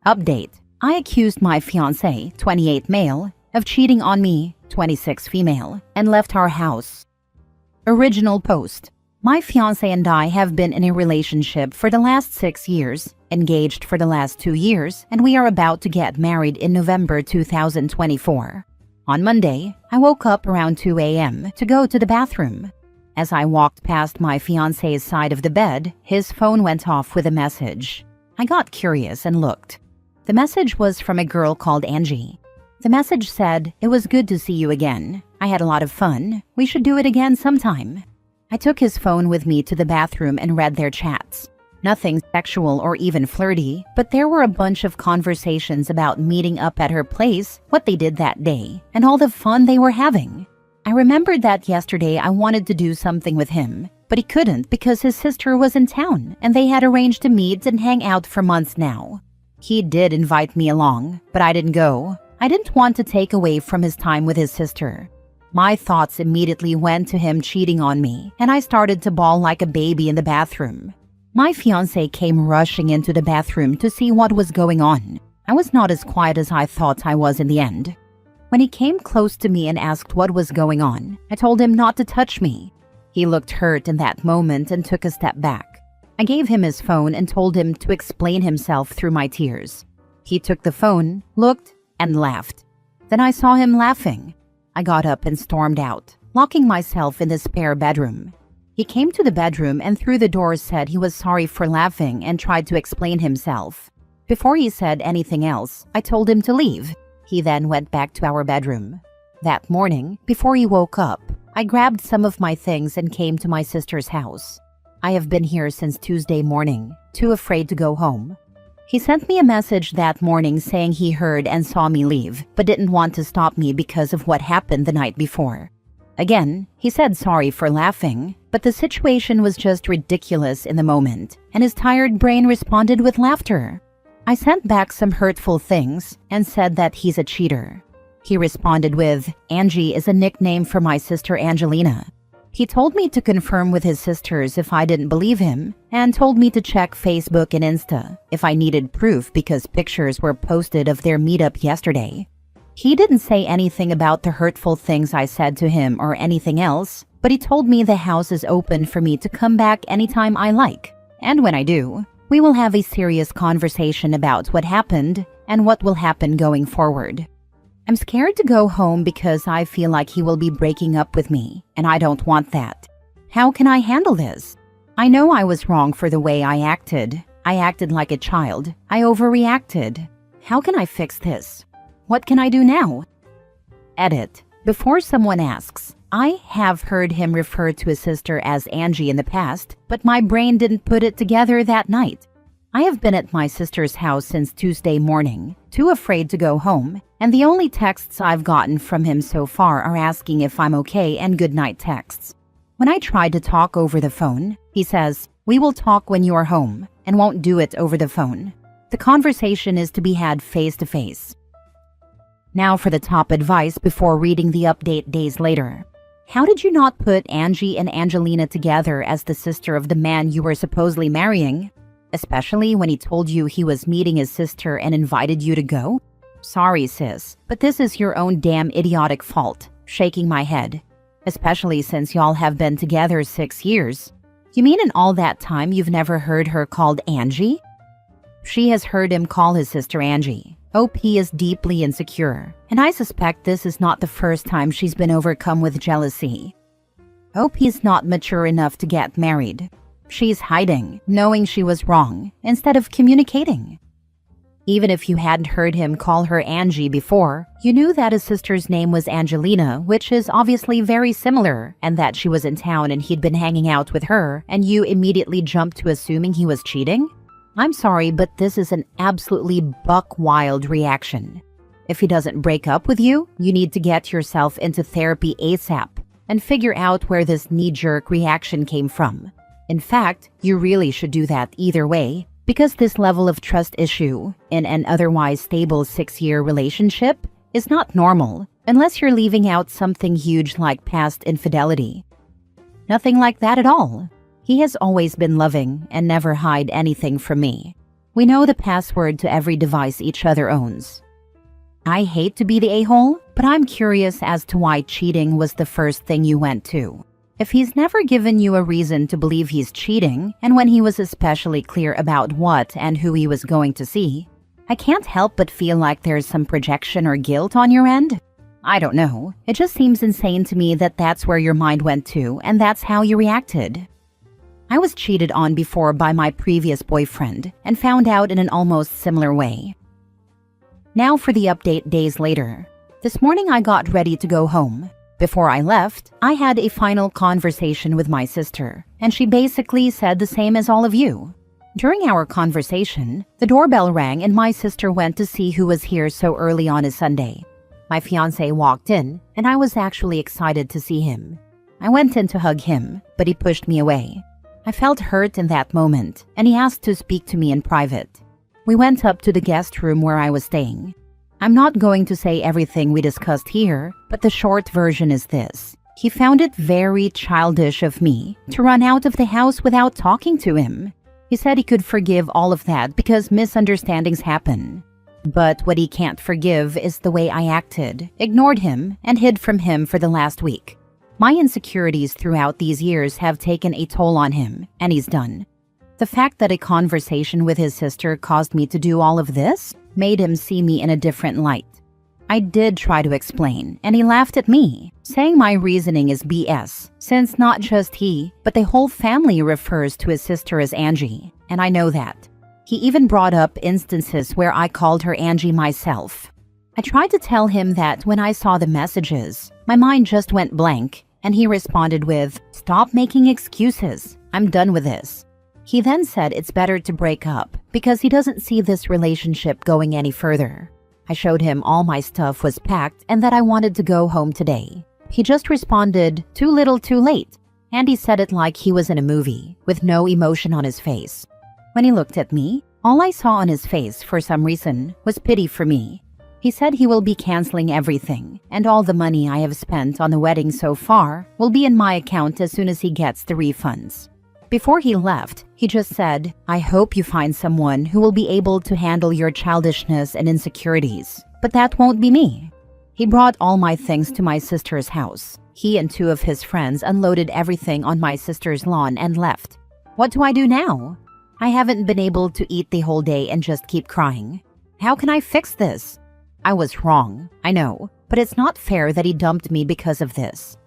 Update. I accused my fiancé, 28 male, of cheating on me, 26 female, and left our house. Original post. My fiancé and I have been in a relationship for the last 6 years, engaged for the last 2 years, and we are about to get married in November 2024. On Monday, I woke up around 2 a.m. to go to the bathroom. As I walked past my fiancé's side of the bed, his phone went off with a message. I got curious and looked. The message was from a girl called Angie. The message said, "It was good to see you again. I had a lot of fun. We should do it again sometime." I took his phone with me to the bathroom and read their chats. Nothing sexual or even flirty, but there were a bunch of conversations about meeting up at her place, what they did that day, and all the fun they were having. I remembered that yesterday I wanted to do something with him, but he couldn't because his sister was in town and they had arranged to meet and hang out for months now. He did invite me along, but I didn't go. I didn't want to take away from his time with his sister. My thoughts immediately went to him cheating on me, and I started to bawl like a baby in the bathroom. My fiancé came rushing into the bathroom to see what was going on. I was not as quiet as I thought I was in the end. When he came close to me and asked what was going on, I told him not to touch me. He looked hurt in that moment and took a step back. I gave him his phone and told him to explain himself through my tears. He took the phone, looked, and laughed. Then I saw him laughing. I got up and stormed out, locking myself in the spare bedroom. He came to the bedroom and through the door said he was sorry for laughing and tried to explain himself. Before he said anything else, I told him to leave. He then went back to our bedroom. That morning, before he woke up, I grabbed some of my things and came to my sister's house. I have been here since Tuesday morning, too afraid to go home. He sent me a message that morning saying he heard and saw me leave, but didn't want to stop me because of what happened the night before. Again, he said sorry for laughing, but the situation was just ridiculous in the moment, and his tired brain responded with laughter. I sent back some hurtful things and said that he's a cheater. He responded with, "Angie is a nickname for my sister Angelina." He told me to confirm with his sisters if I didn't believe him, and told me to check Facebook and Insta if I needed proof because pictures were posted of their meetup yesterday. He didn't say anything about the hurtful things I said to him or anything else, but he told me the house is open for me to come back anytime I like. And when I do, we will have a serious conversation about what happened and what will happen going forward. I'm scared to go home because I feel like he will be breaking up with me, and I don't want that. How can I handle this? I know I was wrong for the way I acted. I acted like a child. I overreacted. How can I fix this? What can I do now? Edit. Before someone asks, I have heard him refer to his sister as Angie in the past, but my brain didn't put it together that night. I have been at my sister's house since Tuesday morning, too afraid to go home, and the only texts I've gotten from him so far are asking if I'm okay and goodnight texts. When I tried to talk over the phone, he says, "We will talk when you are home," and won't do it over the phone. The conversation is to be had face to face. Now for the top advice before reading the update days later. How did you not put Angie and Angelina together as the sister of the man you were supposedly marrying? Especially when he told you he was meeting his sister and invited you to go? Sorry, sis, but this is your own damn idiotic fault. Shaking my head. Especially since y'all have been together 6 years. You mean in all that time you've never heard her called Angie? She has heard him call his sister Angie. OP is deeply insecure, and I suspect this is not the first time she's been overcome with jealousy. OP is not mature enough to get married. She's hiding, knowing she was wrong, instead of communicating. Even if you hadn't heard him call her Angie before, you knew that his sister's name was Angelina, which is obviously very similar, and that she was in town and he'd been hanging out with her, and you immediately jumped to assuming he was cheating? I'm sorry, but this is an absolutely buck-wild reaction. If he doesn't break up with you, you need to get yourself into therapy ASAP and figure out where this knee-jerk reaction came from. In fact, you really should do that either way, because this level of trust issue in an otherwise stable 6-year relationship is not normal unless you're leaving out something huge like past infidelity. Nothing like that at all. He has always been loving and never hide anything from me. We know the password to every device each other owns. I hate to be the a-hole, but I'm curious as to why cheating was the first thing you went to. If he's never given you a reason to believe he's cheating, and when he was especially clear about what and who he was going to see, I can't help but feel like there's some projection or guilt on your end. I don't know. It just seems insane to me that that's where your mind went to, and that's how you reacted. I was cheated on before by my previous boyfriend, and found out in an almost similar way. Now for the update days later. This morning I got ready to go home. Before I left, I had a final conversation with my sister, and she basically said the same as all of you. During our conversation, the doorbell rang and my sister went to see who was here so early on a Sunday. My fiancé walked in, and I was actually excited to see him. I went in to hug him, but he pushed me away. I felt hurt in that moment, and he asked to speak to me in private. We went up to the guest room where I was staying. I'm not going to say everything we discussed here, but the short version is this. He found it very childish of me to run out of the house without talking to him. He said he could forgive all of that because misunderstandings happen. But what he can't forgive is the way I acted, ignored him, and hid from him for the last week. My insecurities throughout these years have taken a toll on him, and he's done. The fact that a conversation with his sister caused me to do all of this made him see me in a different light. I did try to explain, and he laughed at me, saying my reasoning is BS, since not just he, but the whole family refers to his sister as Angie, and I know that. He even brought up instances where I called her Angie myself. I tried to tell him that when I saw the messages, my mind just went blank, and he responded with, "Stop making excuses. I'm done with this." He then said it's better to break up because he doesn't see this relationship going any further. I showed him all my stuff was packed and that I wanted to go home today. He just responded, "Too little, too late." And he said it like he was in a movie, with no emotion on his face. When he looked at me, all I saw on his face, for some reason, was pity for me. He said he will be canceling everything, and all the money I have spent on the wedding so far will be in my account as soon as he gets the refunds. Before he left, he just said, "I hope you find someone who will be able to handle your childishness and insecurities, but that won't be me." He brought all my things to my sister's house. He and two of his friends unloaded everything on my sister's lawn and left. What do I do now? I haven't been able to eat the whole day and just keep crying. How can I fix this? I was wrong, I know, but it's not fair that he dumped me because of this.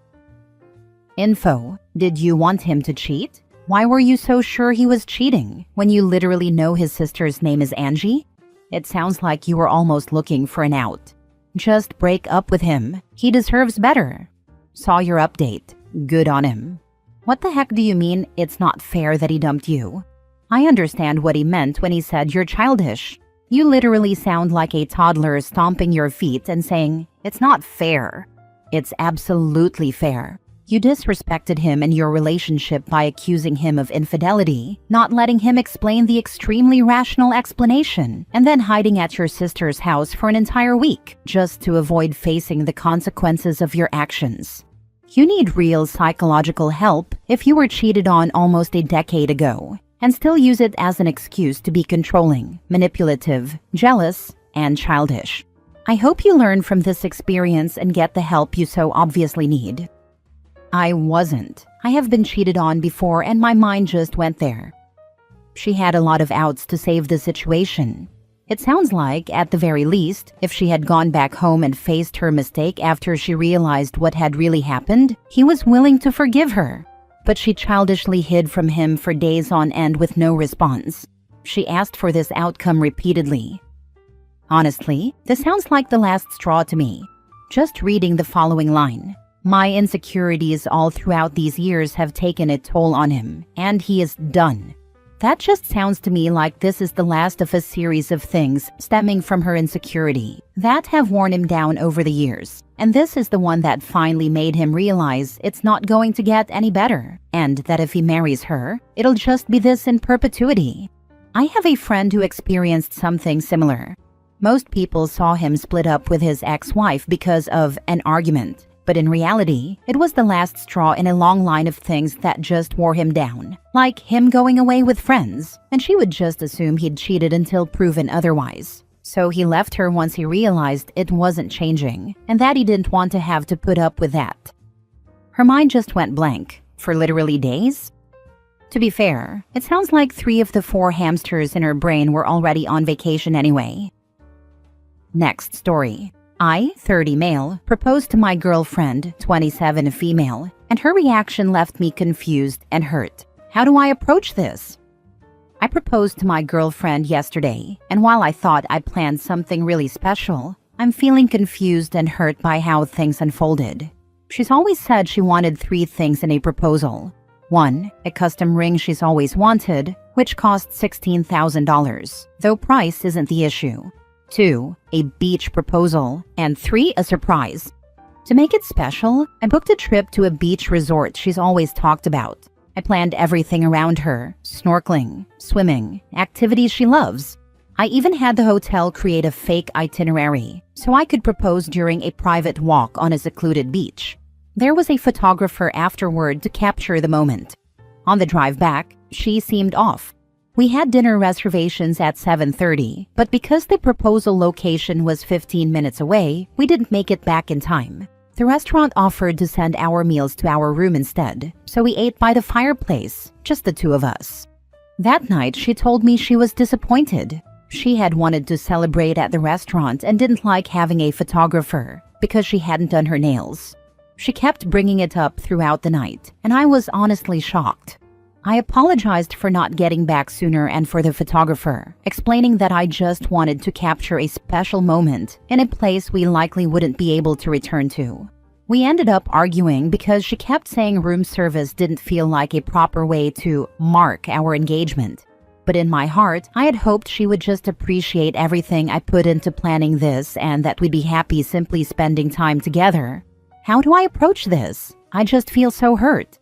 Info: did you want him to cheat? Why were you so sure he was cheating when you literally know his sister's name is Angie? It sounds like you were almost looking for an out. Just break up with him. He deserves better. Saw your update. Good on him. What the heck do you mean it's not fair that he dumped you? I understand what he meant when he said you're childish. You literally sound like a toddler stomping your feet and saying, "It's not fair." It's absolutely fair. You disrespected him in your relationship by accusing him of infidelity, not letting him explain the extremely rational explanation, and then hiding at your sister's house for an entire week just to avoid facing the consequences of your actions. You need real psychological help if you were cheated on almost a decade ago and still use it as an excuse to be controlling, manipulative, jealous, and childish. I hope you learn from this experience and get the help you so obviously need. I wasn't. I have been cheated on before and my mind just went there. She had a lot of outs to save the situation. It sounds like, at the very least, if she had gone back home and faced her mistake after she realized what had really happened, he was willing to forgive her. But she childishly hid from him for days on end with no response. She asked for this outcome repeatedly. Honestly, this sounds like the last straw to me. Just reading the following line. My insecurities all throughout these years have taken a toll on him, and he is done. That just sounds to me like this is the last of a series of things stemming from her insecurity that have worn him down over the years. And this is the one that finally made him realize it's not going to get any better, and that if he marries her, it'll just be this in perpetuity. I have a friend who experienced something similar. Most people saw him split up with his ex-wife because of an argument, But in reality, it was the last straw in a long line of things that just wore him down, like him going away with friends, and she would just assume he'd cheated until proven otherwise. So he left her once he realized it wasn't changing, and that he didn't want to have to put up with that. Her mind just went blank, for literally days? To be fair, it sounds like 3 of the 4 hamsters in her brain were already on vacation anyway. Next story. I, 30 male, proposed to my girlfriend, 27 female, and her reaction left me confused and hurt. How do I approach this? I proposed to my girlfriend yesterday, and while I thought I planned something really special, I'm feeling confused and hurt by how things unfolded. She's always said she wanted 3 things in a proposal. 1, a custom ring she's always wanted, which cost $16,000, though price isn't the issue. 2, a beach proposal, and 3, a surprise. To make it special, I booked a trip to a beach resort she's always talked about. I planned everything around her: snorkeling, swimming, activities she loves. I even had the hotel create a fake itinerary so I could propose during a private walk on a secluded beach. There was a photographer afterward to capture the moment. On the drive back, she seemed off. We had dinner reservations at 7:30, but because the proposal location was 15 minutes away, we didn't make it back in time. The restaurant offered to send our meals to our room instead, so we ate by the fireplace, just the 2 of us. That night, she told me she was disappointed. She had wanted to celebrate at the restaurant and didn't like having a photographer because she hadn't done her nails. She kept bringing it up throughout the night, and I was honestly shocked. I apologized for not getting back sooner and for the photographer, explaining that I just wanted to capture a special moment in a place we likely wouldn't be able to return to. We ended up arguing because she kept saying room service didn't feel like a proper way to mark our engagement. But in my heart, I had hoped she would just appreciate everything I put into planning this and that we'd be happy simply spending time together. How do I approach this? I just feel so hurt.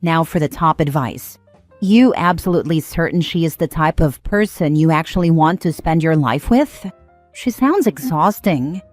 Now for the top advice. You absolutely certain she is the type of person you actually want to spend your life with? She sounds exhausting.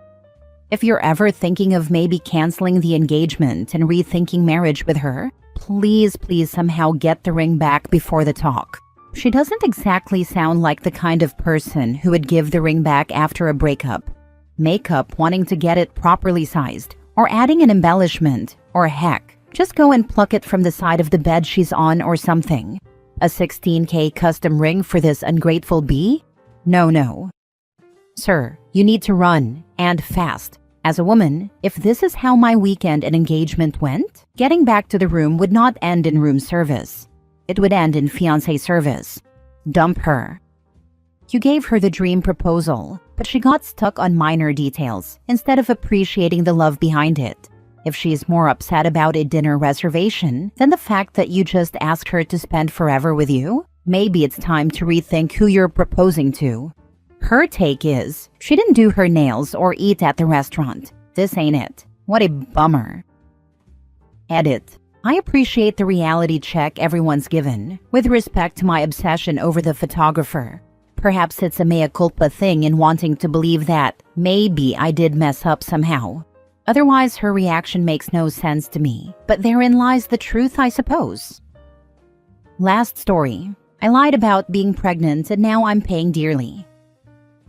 If you're ever thinking of maybe canceling the engagement and rethinking marriage with her, please somehow get the ring back before the talk. She doesn't exactly sound like the kind of person who would give the ring back after a breakup. Makeup wanting to get it properly sized, or adding an embellishment, or heck, just go and pluck it from the side of the bed she's on or something. A $16K custom ring for this ungrateful bee? No. Sir, you need to run, and fast. As a woman, if this is how my weekend and engagement went, getting back to the room would not end in room service. It would end in fiancé service. Dump her. You gave her the dream proposal, but she got stuck on minor details instead of appreciating the love behind it. If she is more upset about a dinner reservation than the fact that you just asked her to spend forever with you, maybe it's time to rethink who you're proposing to. Her take is, she didn't do her nails or eat at the restaurant. This ain't it. What a bummer. Edit. I appreciate the reality check everyone's given, with respect to my obsession over the photographer. Perhaps it's a mea culpa thing in wanting to believe that maybe I did mess up somehow. Otherwise, her reaction makes no sense to me, but therein lies the truth, I suppose. Last story. I lied about being pregnant and now I'm paying dearly.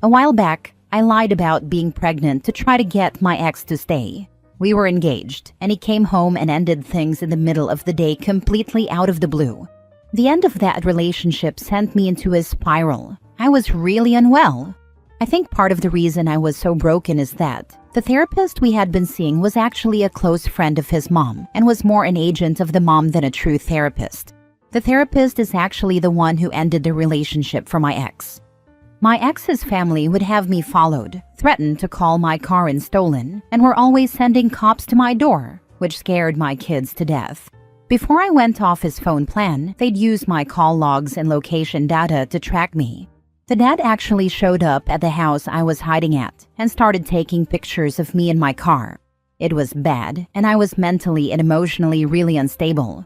A while back, I lied about being pregnant to try to get my ex to stay. We were engaged, and he came home and ended things in the middle of the day completely out of the blue. The end of that relationship sent me into a spiral. I was really unwell. I think part of the reason I was so broken is that the therapist we had been seeing was actually a close friend of his mom and was more an agent of the mom than a true therapist. The therapist is actually the one who ended the relationship for my ex. My ex's family would have me followed, threatened to call my car in stolen, and were always sending cops to my door, which scared my kids to death. Before I went off his phone plan, they'd use my call logs and location data to track me. The dad actually showed up at the house I was hiding at and started taking pictures of me in my car. It was bad, and I was mentally and emotionally really unstable.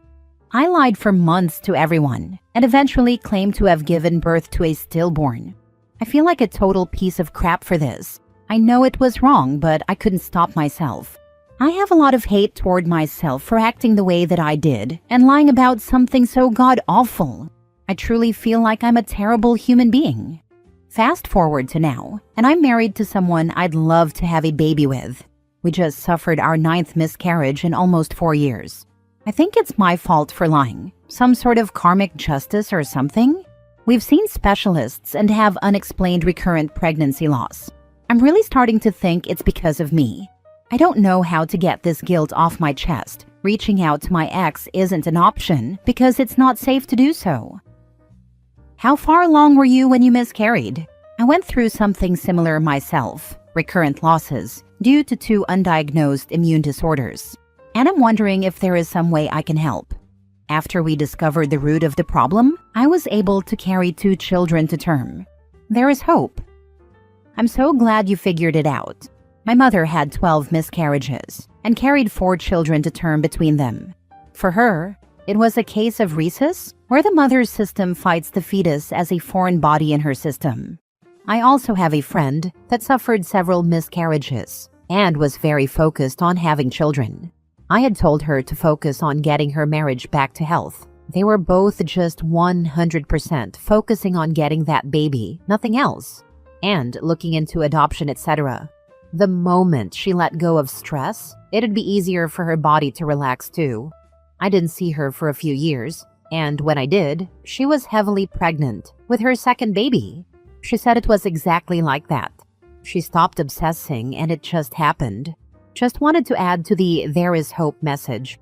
I lied for months to everyone and eventually claimed to have given birth to a stillborn. I feel like a total piece of crap for this. I know it was wrong, but I couldn't stop myself. I have a lot of hate toward myself for acting the way that I did and lying about something so god-awful. I truly feel like I'm a terrible human being. Fast forward to now, and I'm married to someone I'd love to have a baby with. We just suffered our 9th miscarriage in almost 4 years. I think it's my fault for lying. Some sort of karmic justice or something? We've seen specialists and have unexplained recurrent pregnancy loss. I'm really starting to think it's because of me. I don't know how to get this guilt off my chest. Reaching out to my ex isn't an option because it's not safe to do so. How far along were you when you miscarried? I went through something similar myself, recurrent losses, due to 2 undiagnosed immune disorders. And I'm wondering if there is some way I can help. After we discovered the root of the problem, I was able to carry 2 children to term. There is hope. I'm so glad you figured it out. My mother had 12 miscarriages and carried 4 children to term between them. For her, it was a case of rhesus, where the mother's system fights the fetus as a foreign body in her system. I also have a friend that suffered several miscarriages and was very focused on having children. I had told her to focus on getting her marriage back to health. They were both just 100% focusing on getting that baby, nothing else, and looking into adoption, etc. The moment she let go of stress, it'd be easier for her body to relax too. I didn't see her for a few years, and when I did, she was heavily pregnant with her 2nd baby. She said it was exactly like that. She stopped obsessing and it just happened. Just wanted to add to the "there is hope" message.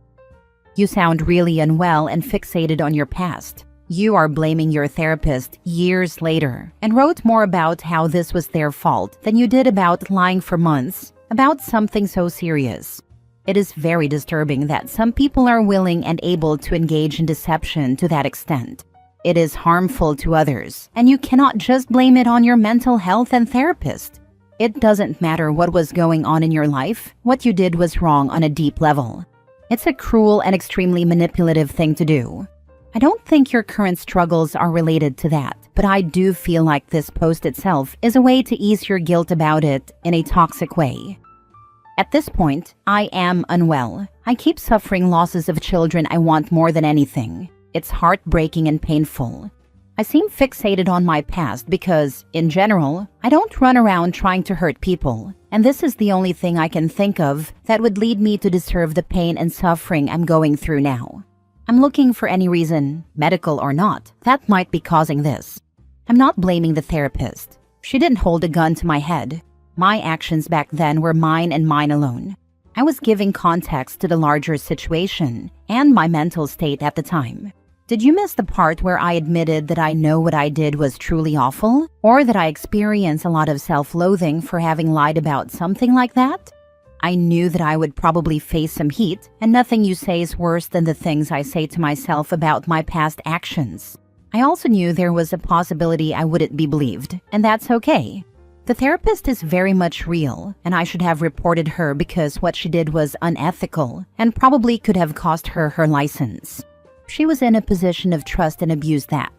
You sound really unwell and fixated on your past. You are blaming your therapist years later and wrote more about how this was their fault than you did about lying for months about something so serious. It is very disturbing that some people are willing and able to engage in deception to that extent. It is harmful to others, and you cannot just blame it on your mental health and therapist. It doesn't matter what was going on in your life, what you did was wrong on a deep level. It's a cruel and extremely manipulative thing to do. I don't think your current struggles are related to that, but I do feel like this post itself is a way to ease your guilt about it in a toxic way. At this point, I am unwell. I keep suffering losses of children I want more than anything. It's heartbreaking and painful. I seem fixated on my past because, in general, I don't run around trying to hurt people, and this is the only thing I can think of that would lead me to deserve the pain and suffering I'm going through now. I'm looking for any reason, medical or not, that might be causing this. I'm not blaming the therapist. She didn't hold a gun to my head. My actions back then were mine and mine alone. I was giving context to the larger situation and my mental state at the time. Did you miss the part where I admitted that I know what I did was truly awful, or that I experience a lot of self-loathing for having lied about something like that? I knew that I would probably face some heat, and nothing you say is worse than the things I say to myself about my past actions. I also knew there was a possibility I wouldn't be believed, and that's okay. The therapist is very much real, and I should have reported her because what she did was unethical and probably could have cost her her license. She was in a position of trust and abused that.